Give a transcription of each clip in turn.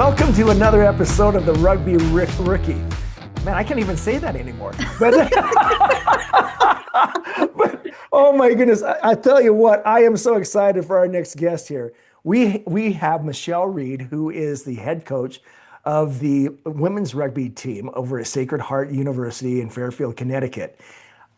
Welcome to another episode of the Rugby Rookie. Man, I can't even say that anymore. But, but oh my goodness, I tell you what, I am so excited for our next guest here. We have Michelle Reed, who is the head coach of the women's rugby team over at Sacred Heart University in Fairfield, Connecticut.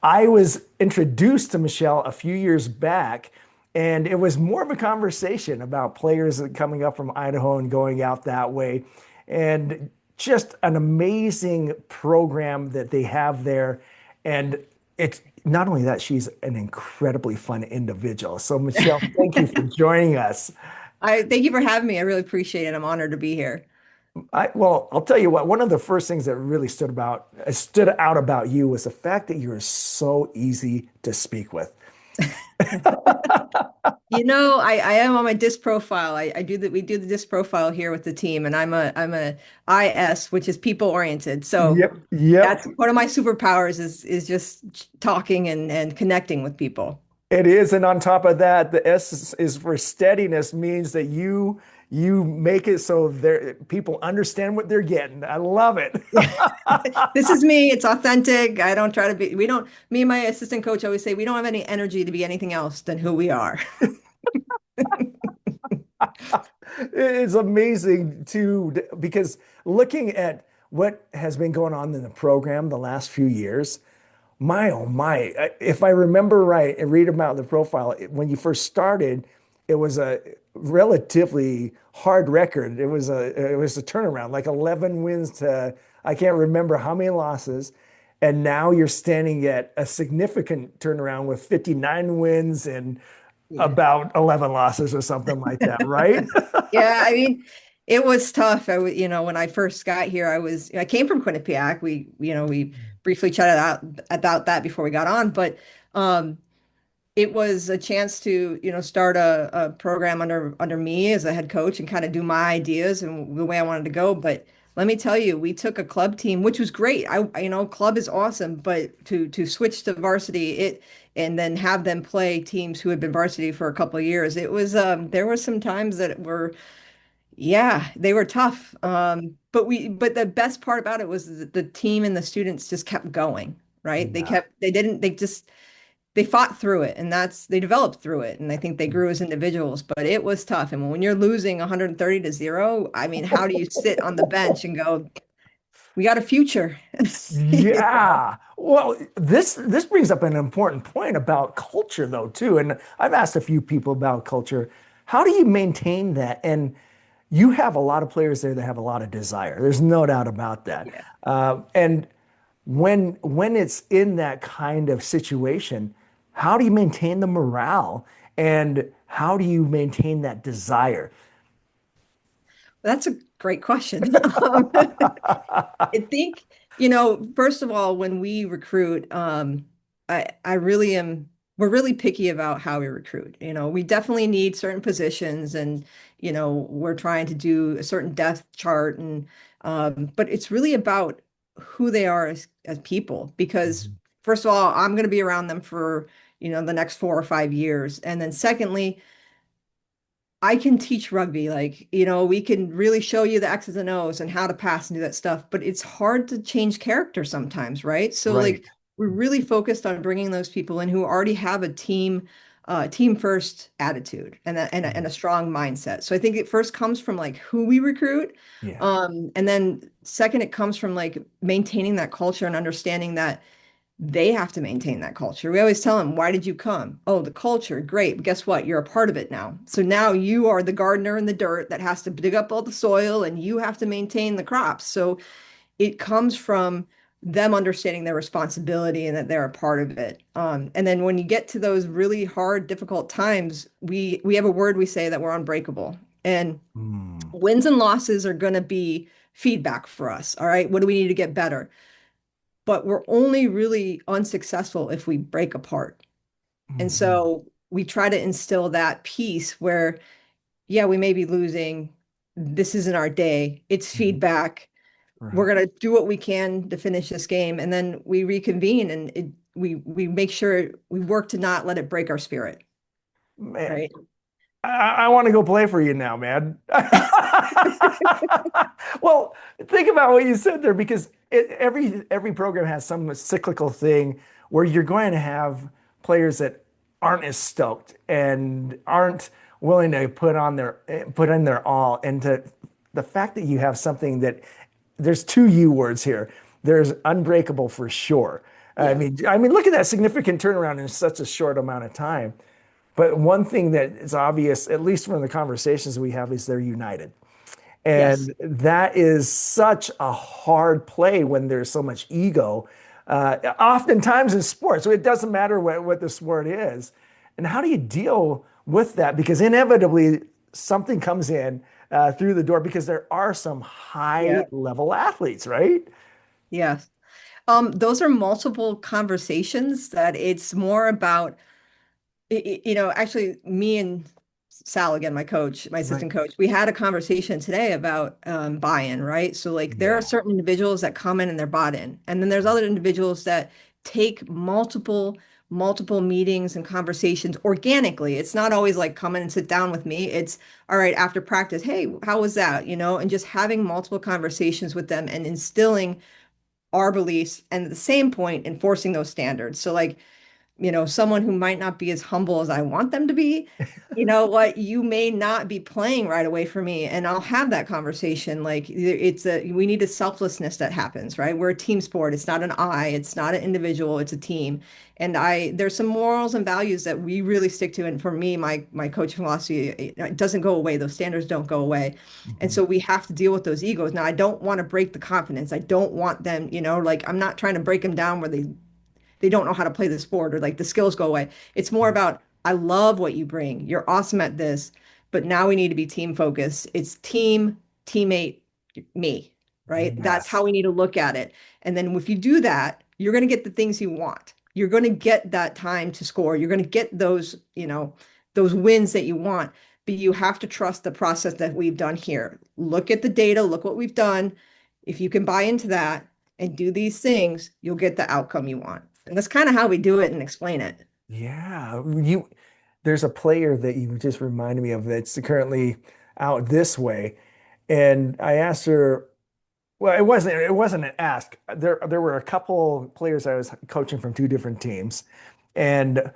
I was introduced to Michelle a few years back, and it was more of a conversation about players coming up from Idaho and going out that way. And just an amazing program that they have there. And it's not only that, she's an incredibly fun individual. So, Michelle, thank you for joining us. I thank you for having me. I really appreciate it. I'm honored to be here. Well, I'll tell you what, one of the first things that really stood out about you was the fact that you are so easy to speak with. I am on my disc profile. I do that. We do the disc profile here with the team, and I'm a IS, which is people oriented. So Yep, yep. that's one of my superpowers is just talking and connecting with people. It is, and on top of that, the S is for steadiness, means that you make it so there people understand what they're getting. I love it. This is me. It's authentic. I don't try to be, we don't, me and my assistant coach always say we don't have any energy to be anything else than who we are. It's amazing too, because looking at what has been going on in the program the last few years, my oh my, if I remember right and read about the profile, when you first started, it was a relatively hard record. It was a turnaround, like 11 wins to I can't remember how many losses. And now you're standing at a significant turnaround with 59 wins and Yeah. about 11 losses or something like that, right? Yeah, I mean, it was tough. When I first got here, I came from Quinnipiac. We briefly chatted out about that before we got on, but um, it was a chance to, start a program under me as a head coach and kind of do my ideas and the way I wanted to go. But let me tell you, we took a club team, which was great. Club is awesome, but to switch to varsity, and then have them play teams who had been varsity for a couple of years, it was there were some times that were yeah, they were tough. But the best part about it was that the team and the students just kept going, right? Yeah. They fought through it, and they developed through it. And I think they grew as individuals, but it was tough. And when you're losing 130-0, I mean, how do you sit on the bench and go, we got a future? Yeah. Well, this brings up an important point about culture though too. And I've asked a few people about culture. How do you maintain that? And you have a lot of players there that have a lot of desire. There's no doubt about that. Yeah. And when it's in that kind of situation, how do you maintain the morale and how do you maintain that desire? That's a great question. I think, first of all, when we recruit, I really am, we're really picky about how we recruit. We definitely need certain positions and, we're trying to do a certain depth chart but it's really about who they are as people, because Mhm. first of all, I'm going to be around them for, the next 4 or 5 years. And then secondly, I can teach rugby. Like, we can really show you the X's and O's and how to pass and do that stuff, but it's hard to change character sometimes, right? So like Right. we're really focused on bringing those people in who already have a team first attitude and a strong mindset. So I think it first comes from like who we recruit. Yeah. And then second, it comes from like maintaining that culture and understanding that they have to maintain that culture. We always tell them, why did you come? Oh, the culture. Great. But guess what? You're a part of it now. So now you are the gardener in the dirt that has to dig up all the soil and you have to maintain the crops. So it comes from them understanding their responsibility and that they're a part of it. And then when you get to those really hard, difficult times, we have a word we say that we're unbreakable. And Mm. wins and losses are going to be feedback for us. All right. What do we need to get better? But we're only really unsuccessful if we break apart. And Mhm. so we try to instill that peace where, yeah, we may be losing. This isn't our day. It's Mhm. feedback. We're Right. going to do what we can to finish this game. And then we reconvene and we make sure we work to not let it break our spirit. Man, Right. I want to go play for you now, man. Well, think about what you said there because every program has some cyclical thing where you're going to have players that aren't as stoked and aren't willing to put in their all. And to the fact that you have something that there's two U words here. There's unbreakable for sure. Yeah. Look at that significant turnaround in such a short amount of time. But one thing that is obvious, at least from the conversations we have, is they're united. Yes. And that is such a hard play when there's so much ego. Oftentimes in sports, so it doesn't matter what the sport is. And how do you deal with that? Because inevitably something comes in through the door because there are some high Yeah. level athletes, right? Yes. Those are multiple conversations that it's more about, actually me and Sal, again, my coach, my Right. assistant coach, we had a conversation today about buy-in, right? So like there are Yeah. certain individuals that come in and they're bought in. And then there's other individuals that take multiple meetings and conversations organically. It's not always like come in and sit down with me. It's all right after practice, hey, how was that? And just having multiple conversations with them and instilling our beliefs and at the same point enforcing those standards. So like someone who might not be as humble as I want them to be, you may not be playing right away for me. And I'll have that conversation. Like we need a selflessness that happens, right? We're a team sport. It's not an I, it's not an individual, it's a team. And there's some morals and values that we really stick to. And for me, my coaching philosophy, it doesn't go away. Those standards don't go away. And Mhm. so we have to deal with those egos. Now, I don't want to break the confidence. I don't want them, like I'm not trying to break them down where they don't know how to play the sport or like the skills go away. It's more about, I love what you bring. You're awesome at this, but now we need to be team focused. It's team, teammate, me, right? That's how Yes. we need to look at it. And then if you do that, you're going to get the things you want. You're going to get that time to score. You're going to get those wins that you want, but you have to trust the process that we've done here. Look at the data, look what we've done. If you can buy into that and do these things, you'll get the outcome you want. And that's kind of how we do it and explain it. Yeah. There's a player that you just reminded me of that's currently out this way. And I asked her, well, it wasn't an ask. There were a couple players I was coaching from two different teams. And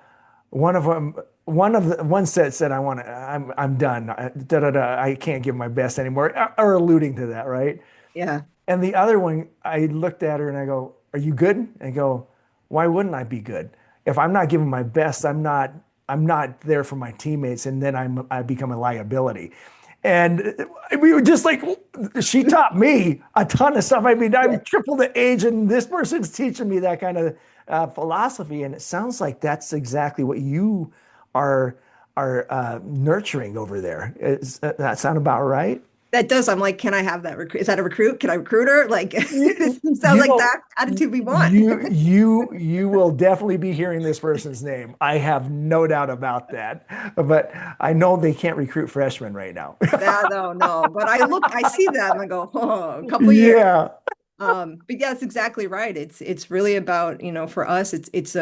one of them, one said I'm done. I can't give my best anymore, or alluding to that, right? Yeah. And the other one, I looked at her and I go, "Are you good?" And I go, "Why wouldn't I be good? If I'm not giving my best, I'm not there for my teammates, and then I become a liability." And we were just like, she taught me a ton of stuff. I mean, Yeah. I'm triple the age, and this person's teaching me that kind of philosophy. And it sounds like that's exactly what you are nurturing over there. That sound about right? That does. I'm like, can I have that recruit? Is that a recruit? Can I recruit her? Like, this You, sounds you like will that attitude we want. you will definitely be hearing this person's name. I have no doubt about that. But I know they can't recruit freshmen right now. Nah, no, no. But I see that and I go, oh, a couple years. Yeah. But yeah, that's exactly right. It's really about, for us, it's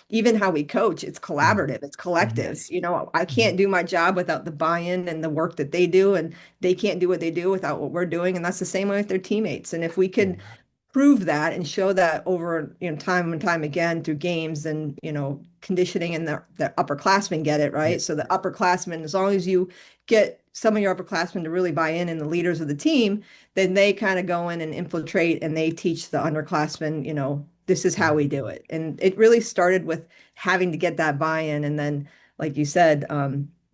even how we coach, it's collaborative, it's collective. Yes. I can't do my job without the buy-in and the work that they do, and they can't do what they do without what we're doing. And that's the same way with their teammates. And if we can Yeah. prove that and show that over, time and time again through games and, conditioning and the upperclassmen get it, Yeah. right? So the upperclassmen, as long as you get some of your upperclassmen to really buy in and the leaders of the team, then they kind of go in and infiltrate and they teach the underclassmen, this is how we do it. And it really started with having to get that buy-in. And then, like you said,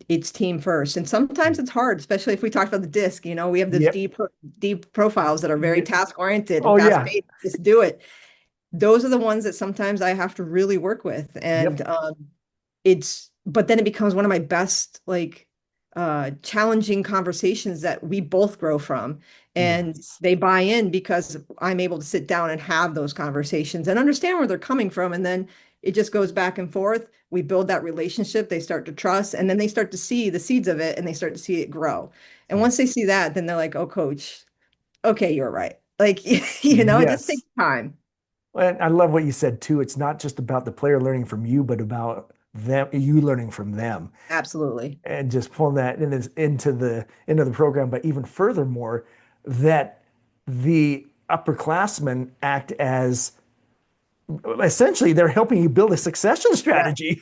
it's team first. And sometimes it's hard, especially if we talked about the disc, we have those Yep. deep profiles that are very Yep. task oriented and Oh fast yeah. paced. Just do it. Those are the ones that sometimes I have to really work with. And Yep. but then it becomes one of my best, like, challenging conversations that we both grow from. And Yes. they buy in because I'm able to sit down and have those conversations and understand where they're coming from. And then it just goes back and forth. We build that relationship. They start to trust, and then they start to see the seeds of it and they start to see it grow. And once they see that, then they're like, oh, coach, okay, you're right. Like, it just takes Yes. time. And I love what you said too. It's not just about the player learning from you, but about you learning from them, Absolutely. and just pulling that into the program. But even furthermore, that the upperclassmen act as essentially they're helping you build a succession Yeah. strategy.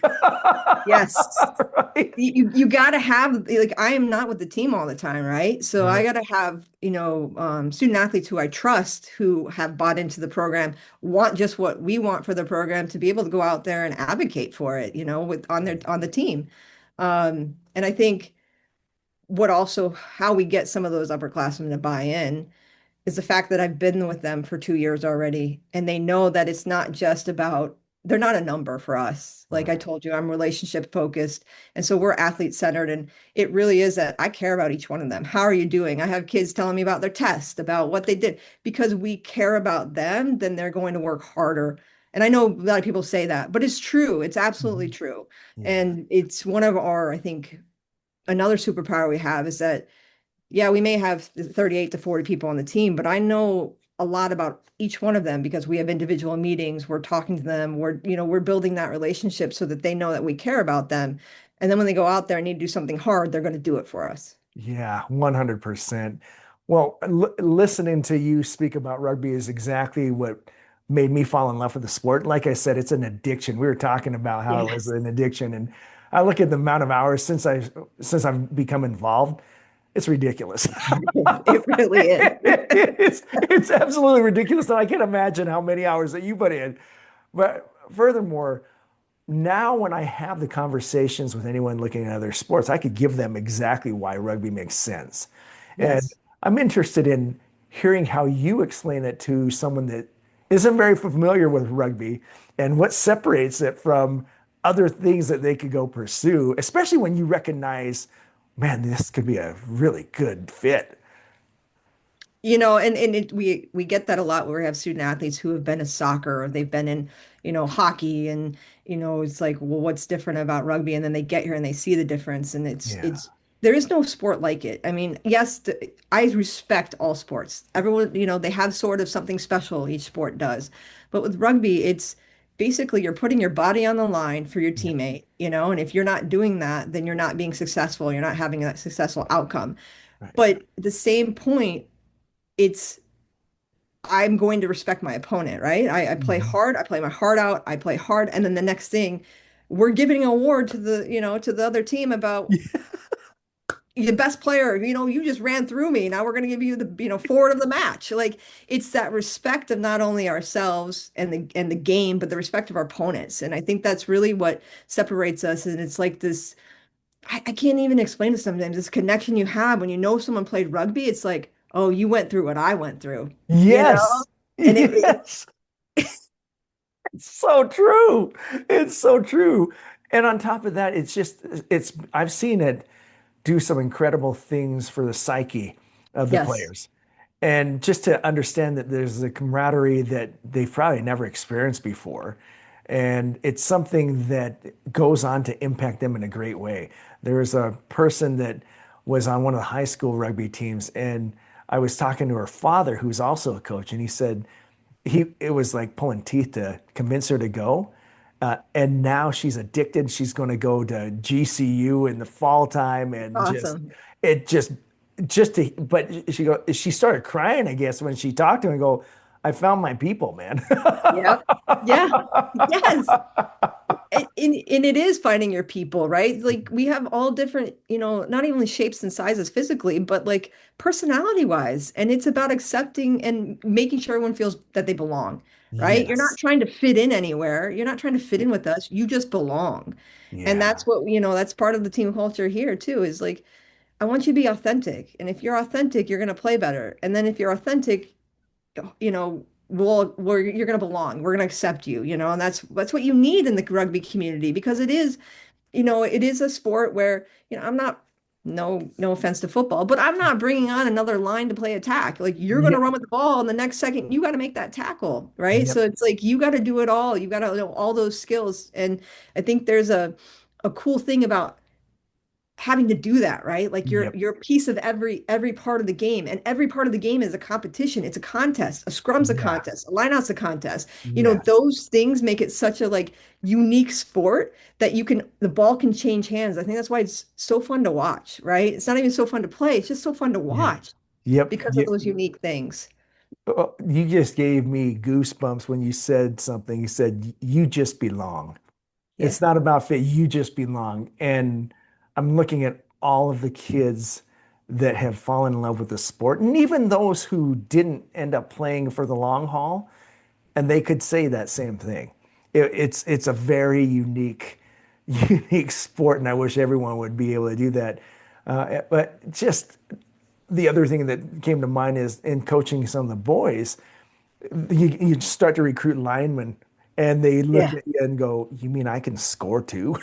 Yes. Right? You got to have, like, I am not with the team all the time, right? So I Right. got to have, student athletes who I trust, who have bought into the program, want just what we want for the program, to be able to go out there and advocate for it, with on the team. And I think what also how we get some of those upperclassmen to buy in is the fact that I've been with them for 2 years already, and they know that it's not just about, they're not a number for us. Like I Right. told you, I'm relationship focused. And so we're athlete centered. And it really is that I care about each one of them. How are you doing? I have kids telling me about their test, about what they did, because we care about them, then they're going to work harder. And I know a lot of people say that, but it's true. It's absolutely Mhm. true. Yeah. And it's one of our, I think, another superpower we have is that, yeah, we may have 38 to 40 people on the team, but I know a lot about each one of them because we have individual meetings. We're talking to them. We're building that relationship so that they know that we care about them. And then when they go out there and need to do something hard, they're going to do it for us. Yeah, 100%. Well, listening to you speak about rugby is exactly what made me fall in love with the sport. Like I said, it's an addiction. We were talking about how it was Yes, an addiction, and I look at the amount of hours since I've become involved. It's ridiculous. it really is. It's absolutely ridiculous, and I can't imagine how many hours that you put in. But furthermore, now when I have the conversations with anyone looking at other sports, I could give them exactly why rugby makes sense. And Yes. I'm interested in hearing how you explain it to someone that isn't very familiar with rugby and what separates it from other things that they could go pursue, especially when you recognize, man, this could be a really good fit. And we get that a lot where we have student athletes who have been in soccer or they've been in, hockey, and it's like, well, what's different about rugby? And then they get here and they see the difference, and Yeah, it's there is no sport like it. I mean, yes, I respect all sports. Everyone, they have sort of something special each sport does. But with rugby, it's basically you're putting your body on the line for your yeah, teammate, and if you're not doing that, then you're not being successful. You're not having a successful outcome. right. But at the same point, it's I'm going to respect my opponent, right? I play Mhm. hard, I play my heart out, I play hard, and then the next thing, we're giving an award to the other team about the best player. You just ran through me. Now we're going to give you the, forward of the match. Like, it's that respect of not only ourselves and the game, but the respect of our opponents. And I think that's really what separates us. And it's like this, I can't even explain it sometimes, this connection you have when you know someone played rugby. It's like, oh, you went through what I went through, you know? Yes, And it yes. It's so true. It's so true. And on top of that, I've seen it do some incredible things for the psyche of the yes. players. And just to understand that there's a camaraderie that they've probably never experienced before. And it's something that goes on to impact them in a great way. There was a person that was on one of the high school rugby teams, and I was talking to her father, who's also a coach, and he said, it was like pulling teeth to convince her to go. And now she's addicted. She's going to go to GCU in the fall time, and Awesome. it just to, but she started crying, I guess, when she talked to him and go, I found my people, man. Yep. Yeah. Yes. And it is finding your people, right? Like, we have all different, not only shapes and sizes physically, but like personality wise. And it's about accepting and making sure everyone feels that they belong, right? You're not Yes. trying to fit in anywhere. You're not trying to fit in with us. You just belong. And Yeah. that's what, that's part of the team culture here too, is like, I want you to be authentic. And if you're authentic, you're going to play better. And then if you're authentic, you're going to belong. We're going to accept you, and that's what you need in the rugby community, because it is a sport where, I'm not, no offense to football, but I'm not bringing on another line to play attack. Like, you're going to Yep. run with the ball, and the next second you got to make that tackle, right? So Yep. it's like you got to do it all. You got to know all those skills. And I think there's a cool thing about having to do that, right? Like Yep. you're a piece of every part of the game, and every part of the game is a competition. It's a contest. A scrum's a Yeah. contest. A lineout's a contest. You know, Yes. those things make it such a like unique sport that the ball can change hands. I think that's why it's so fun to watch, right? It's not even so fun to play. It's just so fun to Yeah. watch Yep. because of Yep. those unique things. Oh, you just gave me goosebumps when you said something. You said, you just belong. Yeah. It's not about fit. You just belong. And I'm looking at all of the kids that have fallen in love with the sport, and even those who didn't end up playing for the long haul, and they could say that same thing. It's a very unique, unique sport, and I wish everyone would be able to do that. But just the other thing that came to mind is in coaching some of the boys, you start to recruit linemen and they look Yeah. at you and go, "You mean I can score too?"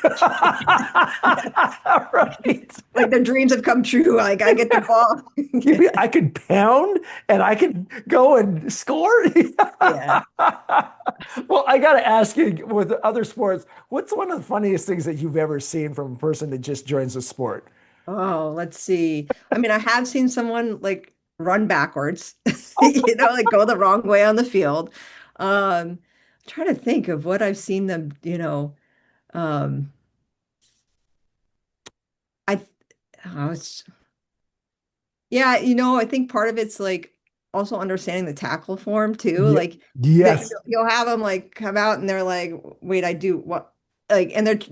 Right? Like their dreams have come true. Like I get the ball. You mean I could pound and I can go and score? Yeah. Well, I got to ask you with other sports, what's one of the funniest things that you've ever seen from a person that just joins the sport? Oh, let's see. I mean, I have seen someone like run backwards, you know, like go the wrong way on the field. I'm trying to think of what I've seen them, um, I, oh, yeah, I think part of it's like also understanding the tackle form too. Yeah. Like that Yes. you'll have them like come out and they're like, "Wait, I do what?" Like, and they just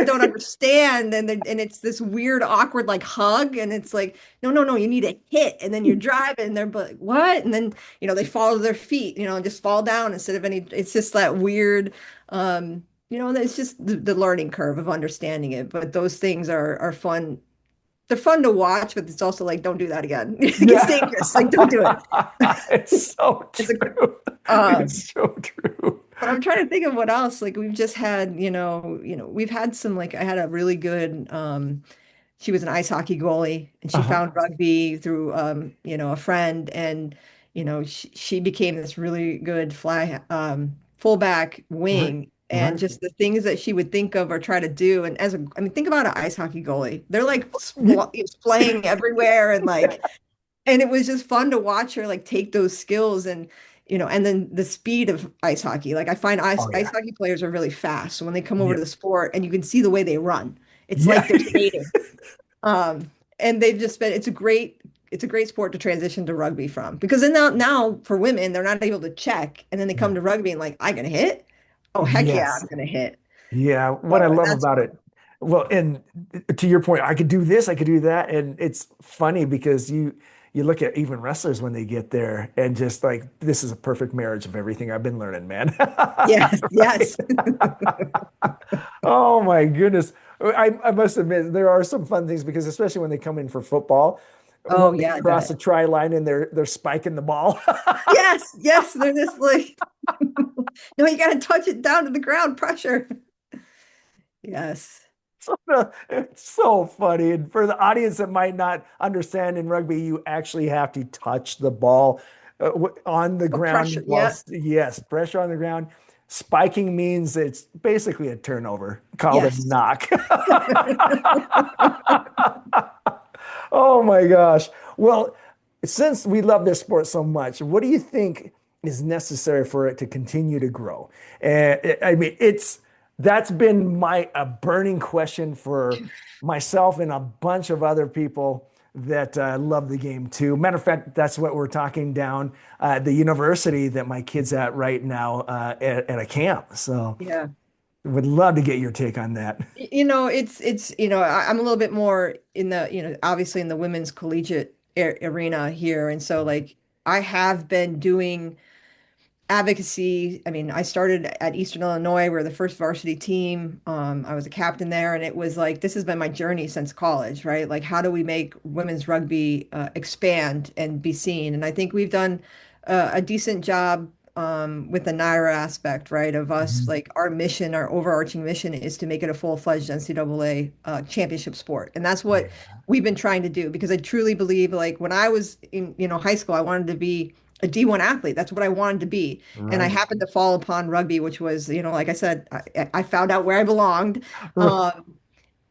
don't Yeah. understand, and it's this weird, awkward like hug, and it's like, no, no, no, you need a hit, and then you're driving, and they're like, what? And then they fall to their feet, and just fall down instead of any. It's just that weird, it's just the learning curve of understanding it. But those things are fun. They're fun to watch, but it's also like, don't do that again. It gets Yeah. dangerous. Like, don't do it. It's so It's a, true. um, It's so true. but I'm trying to think of what else. Like we've just had, we've had some like I had a really good she was an ice hockey goalie and she Uh-huh. found rugby through a friend and she became this really good fullback Right. wing and Right. just the things that she would think of or try to do and I mean think about an ice hockey goalie. They're like Yeah. splaying everywhere and like and it was just fun to watch her like take those skills and and then the speed of ice hockey. Like I find ice Oh ice yeah. hockey players are really fast. So when they come over to Yep. the sport and you can see the way they run, it's Yeah. like they're skating. And they've just been it's a great sport to transition to rugby from because then now for women they're not able to check and then they come Yeah. to rugby and like I gonna hit. Oh heck yeah, Yes. I'm gonna hit. Yeah. What I So and love that's about it, well, and to your point, I could do this, I could do that, and it's funny because you look at even wrestlers when they get there and just like this is a perfect marriage of everything I've been learning, man. yes, Right. yes. Oh my goodness. I must admit there are some fun things because especially when they come in for football, when Oh they yeah, I cross bet. the try line and they're spiking the ball. Yes, yes, they're just like no, you gotta touch it down to the ground, pressure. Yes. So, it's so funny. And for the audience that might not understand in rugby, you actually have to touch the ball on the Oh, pressure. ground Yeah. whilst, yes, pressure on the ground. Spiking means it's basically a turnover, called a Yes. knock. Oh my gosh. Well, since we love this sport so much, what do you think is necessary for it to continue to grow? And I mean, that's been my a burning question for myself and a bunch of other people that love the game too. Matter of fact, that's what we're talking down at the university that my kid's at right now at a camp. So Yeah. would love to get your take on that. I'm a little bit more in the, obviously in the women's collegiate arena here. And so like I have been doing advocacy. I mean, I started at Eastern Illinois. We were the first varsity team. I was a captain there, and it was like this has been my journey since college, right? Like, how do we make women's rugby expand and be seen? And I think we've done a decent job with the NIRA aspect, right? Of us, Mhm. like our mission, our overarching mission is to make it a full-fledged NCAA championship sport, and that's what Yeah, we've been trying to do because I truly believe, like when I was in, high school, I wanted to be a D1 athlete. That's what I wanted to be. And I right. happened to fall upon rugby, which was, like I said, I found out where I belonged. Um,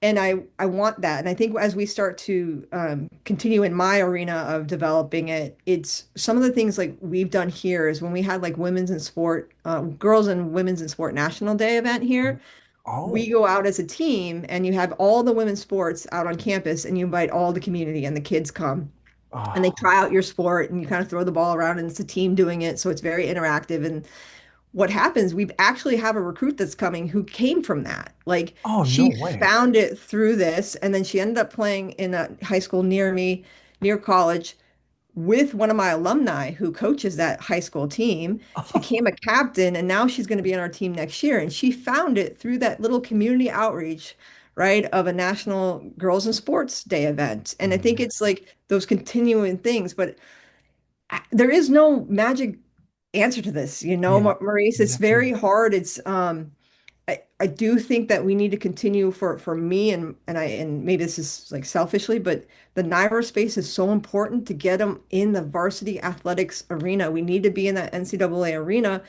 And I want that. And I think as we start to continue in my arena of developing it, it's some of the things like we've done here is when we had like women's in sport, girls and women's in sport national day event here, we Oh, go out as a team and you have all the women's sports out on campus and you invite all the community and the kids come and they oh, try out your sport and you kind of throw the ball around and it's a team doing it. So it's very interactive. And what happens, we actually have a recruit that's coming who came from that. Like oh, no she way. found it through this, and then she ended up playing in a high school near me, near college, with one of my alumni who coaches that high school team. She became a captain, and now she's going to be on our team next year. And she found it through that little community outreach, right, of a National Girls in Sports Day event. And I think Yeah, it's like those continuing things, but there is no magic answer to this, yeah, Maurice. It's yeah, very hard. I do think that we need to continue for me and maybe this is like selfishly, but the NIRA space is so important to get them in the varsity athletics arena. We need to be in that NCAA arena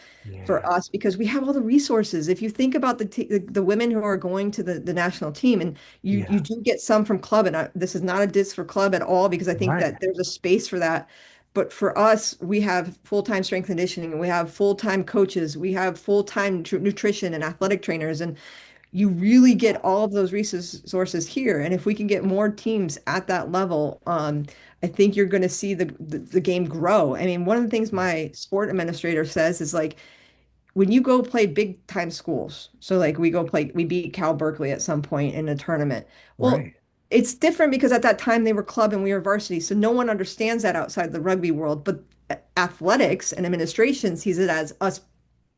for yeah, us because we have all the resources. If you think about the women who are going to the national team, and you yeah. do get some from club, and this is not a diss for club at all because I think Right. that there's a space for that. But for us, we have full-time strength conditioning, we have full-time coaches, we have full-time nutrition and athletic trainers, and you really get all of those resources here. And if we can get more teams at that level, I think you're going to see the game grow. I mean, one of the things my sport administrator says is like when you go play big time schools, so like we beat Cal Berkeley at some point in a tournament. Well, Right. it's different because at that time they were club and we were varsity. So no one understands that outside the rugby world. But athletics and administration sees it as us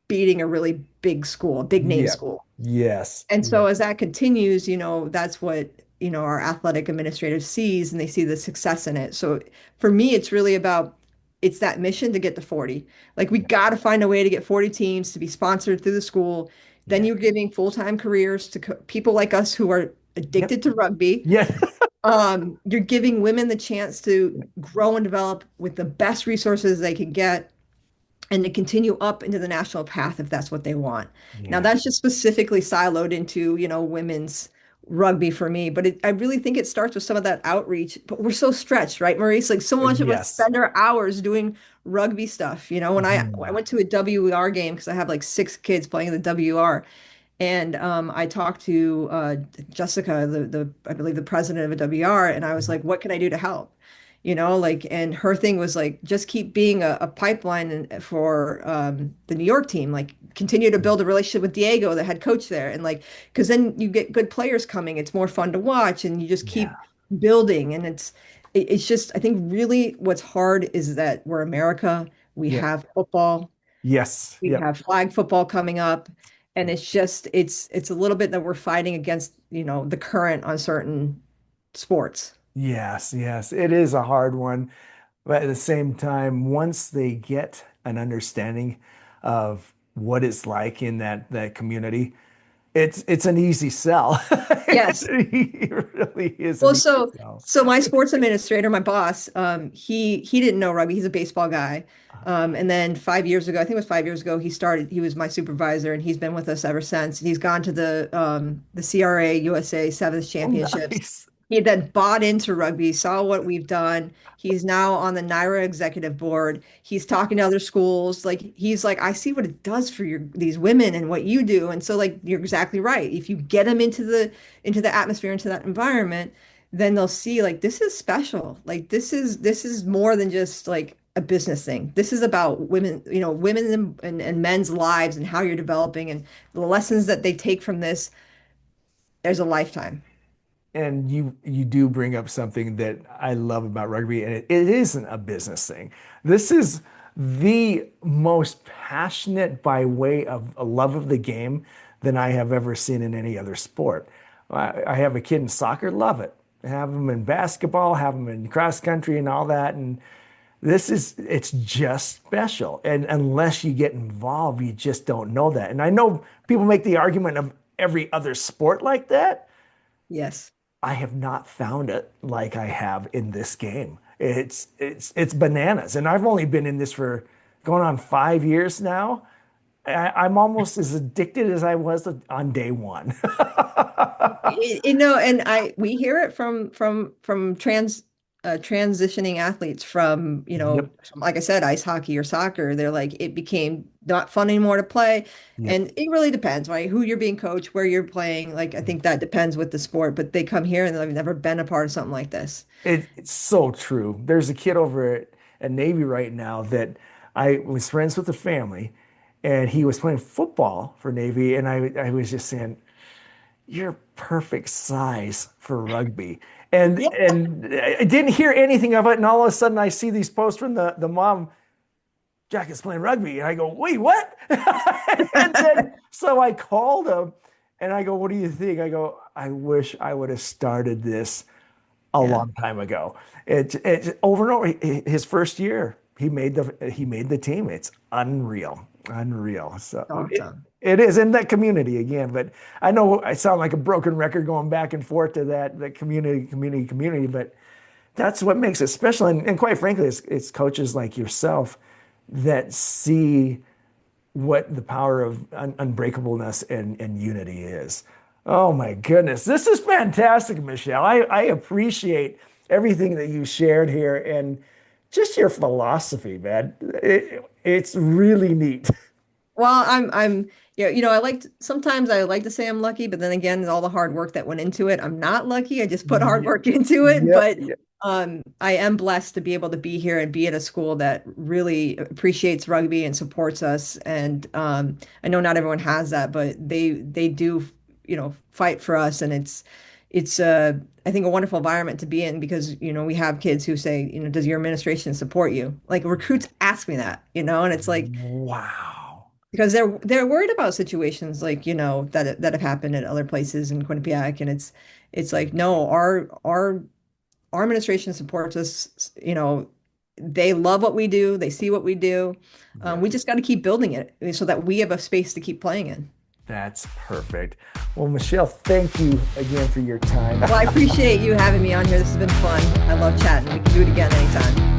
beating a really big school, a big name Yeah. school. Yes. And Yeah. so as that continues, that's what, our athletic administrative sees and they see the success in it. So for me, it's really about it's that mission to get to 40. Like we Yeah. got to find a way to get 40 teams to be sponsored through the school. Then Yeah. you're giving full-time careers to people like us who are Yep. addicted to rugby. Yeah. You're giving women the chance to grow and develop with the best resources they can get and to continue up into the national path if that's what they want. Now, Yeah. that's just specifically siloed into, women's rugby for me, but I really think it starts with some of that outreach. But we're so stretched, right, Maurice? Like so much of us Yes. spend our hours doing rugby stuff. When I Mhm. went to a WR game because I have like six kids playing in the WR, and I talked to Jessica, the I believe the president of a WR, and I was like, "What can I do to help?" Like, and her thing was like, just keep being a pipeline for the New York team. Like, continue to build a relationship with Diego, the head coach there, and like, because then you get good players coming. It's more fun to watch, and you just Yeah. keep building. And it's just, I think, really what's hard is that we're America. We Yep. have football. Yes. We Yep. have flag football coming up, and it's a little bit that we're fighting against, the current on certain sports. Yes. Yes. It is a hard one. But at the same time, once they get an understanding of what it's like in that community, it's an easy sell. Yes. It really is an Well, easy so sell. so my sports administrator, my boss, he didn't know rugby. He's a baseball guy. And then 5 years ago, I think it was 5 years ago, he was my supervisor and he's been with us ever since. He's gone to the CRA USA Sevens Oh, Championships. nice. He then bought into rugby, saw what we've done. He's now on the NIRA executive board. He's talking to other schools. Like he's like, I see what it does for these women and what you do. And so like you're exactly right. If you get them into the atmosphere, into that environment, then they'll see like this is special. Like this is more than just like a business thing. This is about women, women and men's lives and how you're developing and the lessons that they take from this. There's a lifetime. And you do bring up something that I love about rugby, and it isn't a business thing. This is the most passionate by way of a love of the game than I have ever seen in any other sport. I have a kid in soccer, love it. Have them in basketball, have them in cross country and all that. And it's just special. And unless you get involved, you just don't know that. And I know people make the argument of every other sport like that. Yes. I have not found it like I have in this game. It's bananas, and I've only been in this for going on 5 years now. I'm almost as addicted as I was on day one. And we hear it from transitioning athletes from, Yep. like I said, ice hockey or soccer. They're like, it became not fun anymore to play. Yep. And it really depends, right? Who you're being coached, where you're playing. Like, I think that depends with the sport, but they come here and they've never been a part of something like this. It's so true. There's a kid over at Navy right now that I was friends with the family, and he was playing football for Navy, and I was just saying, "You're perfect size for rugby." Yeah. And I didn't hear anything of it, and all of a sudden I see these posts from the mom. Jack is playing rugby, and I go, "Wait, what?" And then so I called him, and I go, "What do you think?" I go, "I wish I would have started this a Yeah. long time ago." It's over and over. His first year, he made the team. It's unreal, unreal. So Awesome. it is in that community again. But I know I sound like a broken record going back and forth to that community. But that's what makes it special. And quite frankly, it's coaches like yourself that see what the power of unbreakableness and unity is. Oh my goodness. This is fantastic, Michelle. I appreciate everything that you shared here and just your philosophy, man. It's really neat. Well, yeah, sometimes I like to say I'm lucky, but then again, all the hard work that went into it, I'm not lucky. I just put hard Yep, work into it. yep, But yep. I am blessed to be able to be here and be at a school that really appreciates rugby and supports us. And I know not everyone has that, but they do, fight for us. And it's I think a wonderful environment to be in because, we have kids who say, does your administration support you? Like recruits ask me that, and it's like, Wow. because they're worried about situations like that have happened at other places in Quinnipiac, and it's like no, our administration supports us. They love what we do, they see what we do. Yep. We just got to keep building it so that we have a space to keep playing in. That's perfect. Well, Michelle, thank you again for your time. Well, I appreciate you having me on here. This has been fun. I love chatting. We can do it again anytime.